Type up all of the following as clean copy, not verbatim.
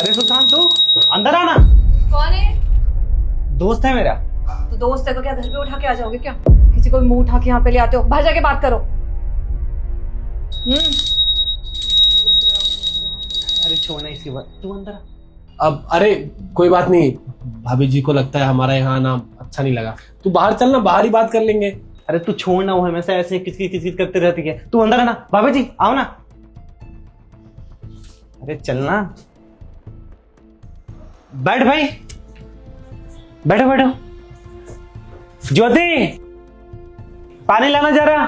अरे सुल्तान तू अंदर आना। कौन है? दोस्त है मेरा। तो दोस्त है तो क्या घर पे उठा के आ जाओगे क्या? किसी को भी मुंह उठा के यहाँ पे ले आते हो? बाहर जाके बात करो। अरे छोड़ना इसकी बात, तू अंदर आ। अब अरे कोई बात नहीं, भाभी जी को लगता है हमारा यहाँ आना अच्छा नहीं लगा, तू बाहर चल ना, बाहर ही बात कर लेंगे। अरे तू छोड़ना, वो हमेशा ऐसे किचकिच किचकिच करते रहती है। तू अंदर आना। बाबा जी आओ ना। अरे चलना, बैठ भाई, बैठो बैठो। ज्योति पानी लाना जा रहा।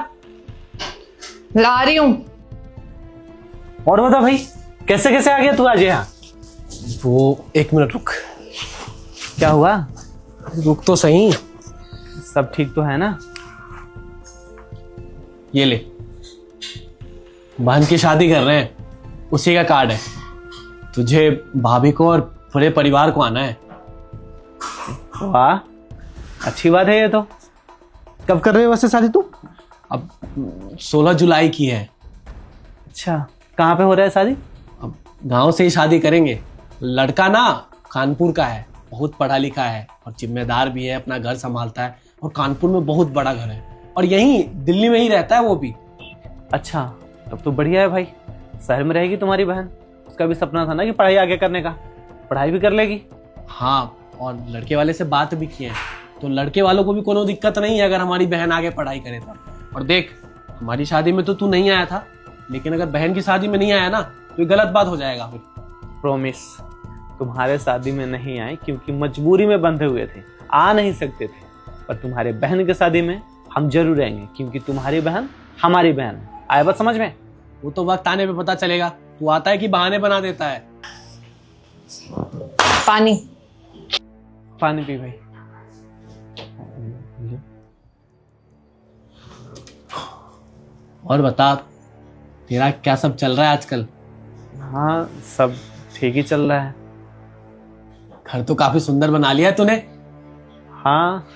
ला रही हूँ। और बता भाई, कैसे कैसे आ गया तू आज यहाँ? वो 1 मिनट रुक। क्या हुआ? रुक तो सही। सब ठीक तो है ना? ये ले, बहन की शादी कर रहे हैं, उसी का कार्ड है। तुझे, भाभी को और पूरे परिवार को आना है। वाह, अच्छी बात है ये तो। कब कर रहे हो वैसे शादी तू? अब 16 जुलाई की है। अच्छा, कहाँ पे हो रहा है शादी? अब गांव से ही शादी करेंगे। लड़का ना कानपुर का है, बहुत पढ़ा लिखा है और जिम्मेदार भी है, अपना घर संभालता है और कानपुर में बहुत बड़ा घर है और यहीं दिल्ली में ही रहता है वो भी। अच्छा, तब तो बढ़िया है भाई। शहर में रहेगी तुम्हारी बहन, उसका भी सपना था ना कि पढ़ाई आगे करने का, पढ़ाई भी कर लेगी। हाँ, और लड़के वाले से बात भी किए हैं, तो लड़के वालों को भी कोनो दिक्कत नहीं है अगर हमारी बहन आगे पढ़ाई करे तो। और देख, हमारी शादी में तो तू नहीं आया था, लेकिन अगर बहन की शादी में नहीं आया ना तो ये गलत बात हो जाएगा फिर। प्रॉमिस, तुम्हारे शादी में नहीं आए क्योंकि मजबूरी में बंधे हुए थे, आ नहीं सकते थे। पर तुम्हारे बहन की शादी में हम जरूर आएंगे क्योंकि तुम्हारी बहन हमारी बहन है। आया बात समझ में? वो तो वक्त आने पे पता चलेगा, तू आता है कि बहाने बना देता है। पानी। पानी पी भाई। और बता, तेरा क्या सब चल रहा है आजकल? हाँ, सब ठीक ही चल रहा है। घर तो काफी सुंदर बना लिया है तूने। हाँ,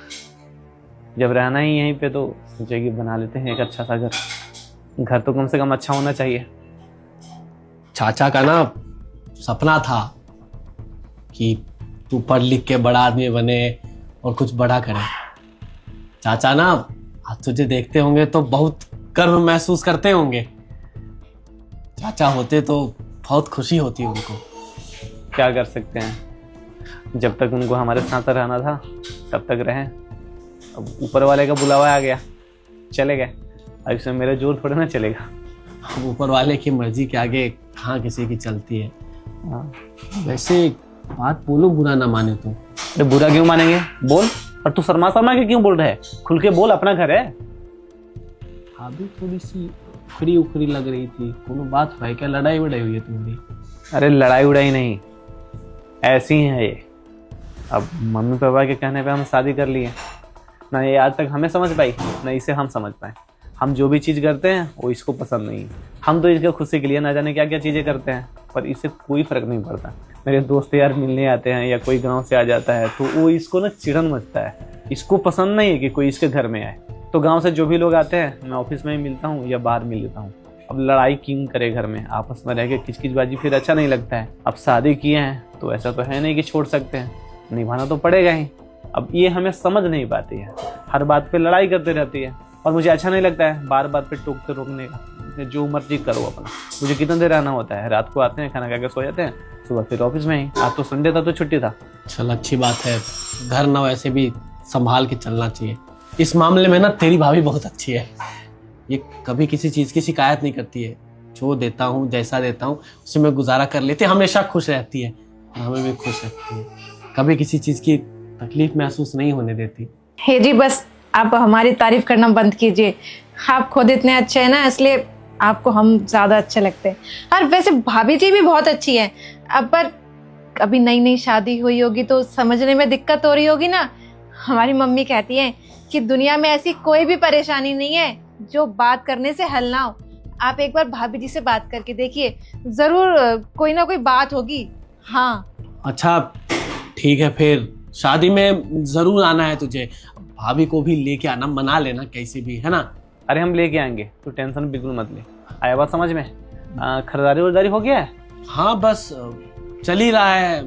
जब रहना ही यहीं पे तो सोचे कि बना लेते हैं एक अच्छा सा घर। घर तो कम से कम अच्छा होना चाहिए। चाचा का ना सपना था कि तू पढ़ लिख के बड़ा आदमी बने और कुछ बड़ा करे। चाचा ना आज तुझे देखते होंगे तो बहुत गर्व महसूस करते होंगे। चाचा होते तो बहुत खुशी होती उनको। क्या कर सकते हैं, जब तक उनको हमारे साथ रहना था तब तक रहे। अब ऊपर वाले का बुलावा आ गया, चले गए। अब इसमें मेरा जोर थोड़ा ना चलेगा। अब ऊपर वाले की मर्जी के आगे कहाँ किसी की चलती है। हाँ। वैसे बात बोलो, बुरा ना माने तो। अरे बुरा क्यों मानेंगे, बोल। और तू शर्मा शर्मा के क्यों बोल रहा है? खुल के बोल, अपना घर है। अभी थोड़ी सी उखड़ी उखड़ी लग रही थी, कोनो बात है क्या? लड़ाई वड़ाई हुई है तुम्हारी? अरे लड़ाई उड़ाई नहीं, ऐसी ही है ये। अब मम्मी पापा के कहने पे हम शादी कर लिए ना। ये आज तक हमें समझ पाई ना इसे हम समझ पाए। हम जो भी चीज़ करते हैं वो इसको पसंद नहीं है। हम तो इसके खुशी के लिए ना जाने क्या क्या चीज़ें करते हैं, पर इससे कोई फर्क नहीं पड़ता। मेरे दोस्त यार मिलने आते हैं या कोई गांव से आ जाता है तो वो इसको ना चिड़न मचता है। इसको पसंद नहीं है कि कोई इसके घर में आए। तो गाँव से जो भी लोग आते हैं मैं ऑफिस में ही मिलता हूँ या बाहर मिल लेता हूँ। अब लड़ाई क्यों करे घर में, आपस में रह के किचकिचबाजी फिर अच्छा नहीं लगता है। अब शादी किए हैं तो ऐसा तो है नहीं कि छोड़ सकते हैं, निभाना तो पड़ेगा ही। अब ये हमें समझ नहीं पाती है, हर बात पे लड़ाई करते रहती है और मुझे अच्छा नहीं लगता है बार बार पे टोकते रोकने का। जो मर्जी करो अपना, मुझे कितना देर रहना होता है। रात को आते हैं, खाना खा के सो जाते हैं, सुबह फिर ऑफिस में ही। आज तो संडे था तो छुट्टी था। चल अच्छी बात है, घर ना वैसे भी संभाल के चलना चाहिए। इस मामले में ना तेरी भाभी बहुत अच्छी है, ये कभी किसी चीज की शिकायत नहीं करती है। जो देता हूँ, जैसा देता हूँ उसे मैं गुजारा कर लेती है, हमेशा खुश रहती है और हमें भी खुश रखती है। कभी किसी चीज की तकलीफ महसूस नहीं होने देती। हे जी, बस आप हमारी तारीफ करना बंद कीजिए। आप खुद इतने अच्छे हैं ना, इसलिए आपको हम ज्यादा अच्छे लगते हैं। और वैसे भाभी जी भी बहुत अच्छी है। अब पर अभी नई नई शादी हुई होगी तो समझने में दिक्कत हो रही होगी ना। हमारी मम्मी कहती है कि दुनिया में ऐसी कोई भी परेशानी नहीं है जो बात करने से हल ना हो। आप एक बार भाभी जी से बात करके देखिए, जरूर कोई ना कोई बात होगी। हाँ अच्छा ठीक है, फिर शादी में जरूर आना है तुझे। भाभी को भी लेके आना, मना लेना कैसे भी, है ना? अरे हम लेके आएंगे, तू टेंशन बिल्कुल मत ले। आया बात समझ में? खरीदारी वर्दारी हो गया है? हाँ, बस चल ही रहा है,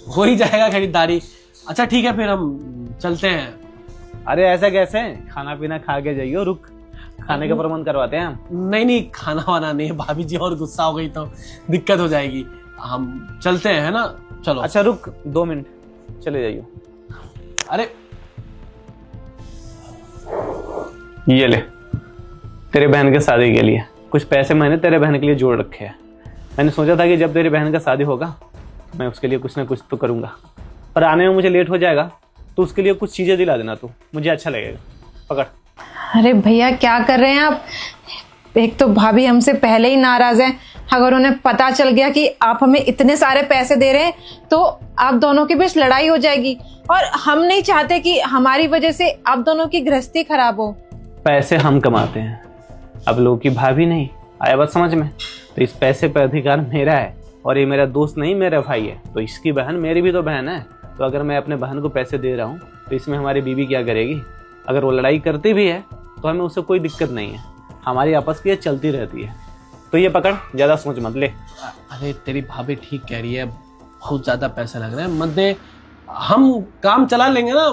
हो ही जाएगा खरीदारी। अच्छा ठीक है, फिर हम चलते हैं। अरे ऐसा कैसे, खाना पीना खा के जाइयो, रुक खाने का प्रबंध करवाते हैं हम। नहीं नहीं, खाना वाना नहीं, भाभी जी और गुस्सा हो गई तो दिक्कत हो जाएगी। हम चलते हैं, है ना? चलो। अच्छा रुक 2 मिनट, चले जाइयो। अरे ये ले, तेरे बहन के शादी के लिए कुछ पैसे मैंने तेरे बहन के लिए जोड़ रखे हैं। मैंने सोचा था कि जब तेरी बहन का शादी होगा मैं उसके लिए कुछ ना कुछ तो करूंगा, पर आने में मुझे लेट हो जाएगा, तो उसके लिए कुछ चीजें दिला देना तू, मुझे अच्छा लगेगा। पकड़। अरे भैया क्या कर रहे हैं आप? एक तो भाभी हमसे पहले ही नाराज है, अगर उन्हें पता चल गया कि आप हमें इतने सारे पैसे दे रहे हैं तो आप दोनों के बीच लड़ाई हो जाएगी, और हम नहीं चाहते कि हमारी वजह से आप दोनों की गृहस्थी खराब हो। पैसे हम कमाते हैं, अब लोग की भाभी नहीं। आया बात समझ में? तो इस पैसे पर अधिकार मेरा है, और ये मेरा दोस्त नहीं मेरा भाई है, तो इसकी बहन मेरी भी तो बहन है। तो अगर मैं अपने बहन को पैसे दे रहा हूँ तो इसमें हमारी बीवी क्या करेगी? अगर वो लड़ाई करती भी है तो हमें उससे कोई दिक्कत नहीं है, हमारी आपस की ये चलती रहती है। तो ये पकड़, ज़्यादा सोच मत ले। अरे तेरी भाभी ठीक कह रही है, बहुत ज्यादा पैसा लग रहा है, मत दे, हम काम चला लेंगे ना,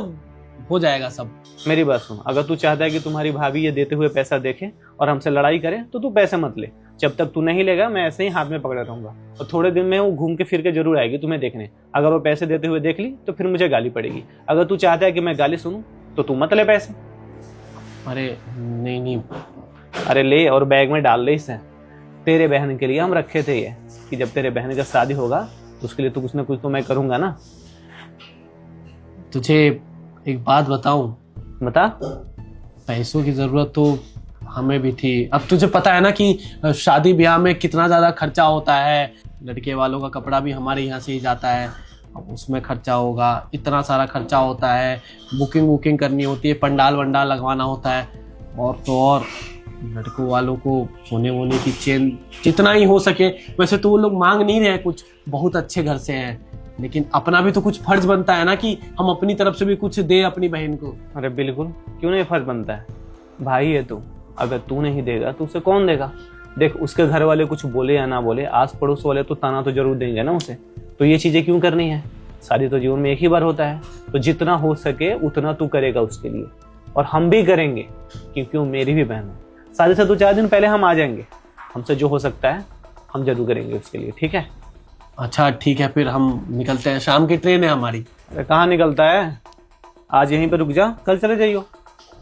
हो जाएगा सब। मेरी बात सुन, अगर तू चाहता है कि तुम्हारी भाभी ये देते हुए पैसा देखे और हमसे लड़ाई करे तो तू पैसे मत ले। जब तक तू नहीं लेगा मैं ऐसे ही हाथ में पकड़े रहूंगा, और थोड़े दिन में वो घूम के फिर के जरूर आएगी तुम्हें देखने। अगर वो पैसे देते हुए देख ली तो फिर मुझे गाली पड़ेगी। अगर तू चाहता है कि मैं गाली सुनूं तो तू मत ले पैसे। अरे नहीं नहीं, अरे ले और बैग में डाल ले इसे। तेरे बहन के लिए हम रखे थे ये, कि जब तेरे बहन का शादी होगा तो उसके लिए तो कुछ ना कुछ तो मैं करूंगा ना। तुझे एक बात बताऊं, बता। पैसों की जरूरत तो हमें भी थी। अब तुझे पता है ना कि शादी ब्याह में कितना ज्यादा खर्चा होता है, लड़के वालों का कपड़ा भी हमारे यहाँ से ही जाता है, अब उसमें खर्चा होगा, इतना सारा खर्चा होता है, बुकिंग करनी होती है, पंडाल वंडाल लगवाना होता है, और तो और लड़कों वालों को सोने वोने की चेन जितना ही हो सके। वैसे तो वो लोग मांग नहीं रहे कुछ, बहुत अच्छे घर से हैं, लेकिन अपना भी तो कुछ फर्ज बनता है ना कि हम अपनी तरफ से भी कुछ दे अपनी बहन को। अरे बिल्कुल, क्यों नहीं फर्ज बनता है, भाई है तू, अगर तू नहीं देगा तो उसे कौन देगा? देख, उसके घर वाले कुछ बोले या ना बोले, आस पड़ोस वाले तो ताना तो जरूर देंगे ना उसे। तो ये चीजें क्यों करनी है? शादी तो जीवन में एक ही बार होता है, तो जितना हो सके उतना तू करेगा उसके लिए, और हम भी करेंगे क्योंकि वो मेरी भी बहन है। शादी से 2-4 दिन पहले हम आ जाएंगे, हमसे जो हो सकता है हम जरूर करेंगे उसके लिए, ठीक है? अच्छा ठीक है, फिर हम निकलते हैं, शाम की ट्रेन है हमारी। अरे कहाँ निकलता है, आज यहीं पे रुक जा, कल चले जाइयो।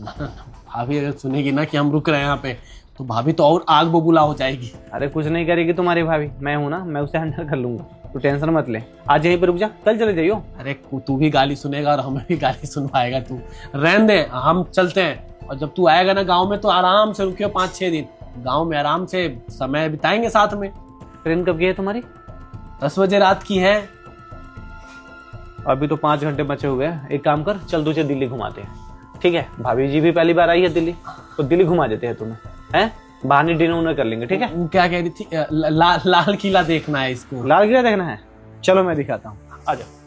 भाभी अगर सुनेगी ना कि हम रुक रहे हैं यहाँ पे तो भाभी तो और आग बबूला हो जाएगी। अरे कुछ नहीं करेगी तुम्हारी भाभी, मैं हूं ना, मैं उसे हैंडल कर लूंगा, तू टेंशन मत ले। आज यहीं पे रुक जा, कल चले जाइयो। अरे तू भी गाली सुनेगा और हमें भी गाली सुनवाएगा, तू रहने दे, हम चलते हैं। और जब तू आएगा ना गाँव में तो आराम से रुकियो 5-6 दिन, गाँव में आराम से समय बिताएंगे साथ में। ट्रेन कब की है तुम्हारी? 10 बजे रात की है। अभी तो 5 घंटे बचे हुए हैं। एक काम कर, चल तुझे दिल्ली घुमाते हैं, ठीक है? भाभी जी भी पहली बार आई है दिल्ली, तो दिल्ली घुमा देते हैं तुम्हें, हैं? बाहर डिनर उनर कर लेंगे, ठीक है? वो क्या कह रही थी, लाल किला देखना है इसको। लाल किला देखना है, चलो मैं दिखाता हूँ, आ जाओ।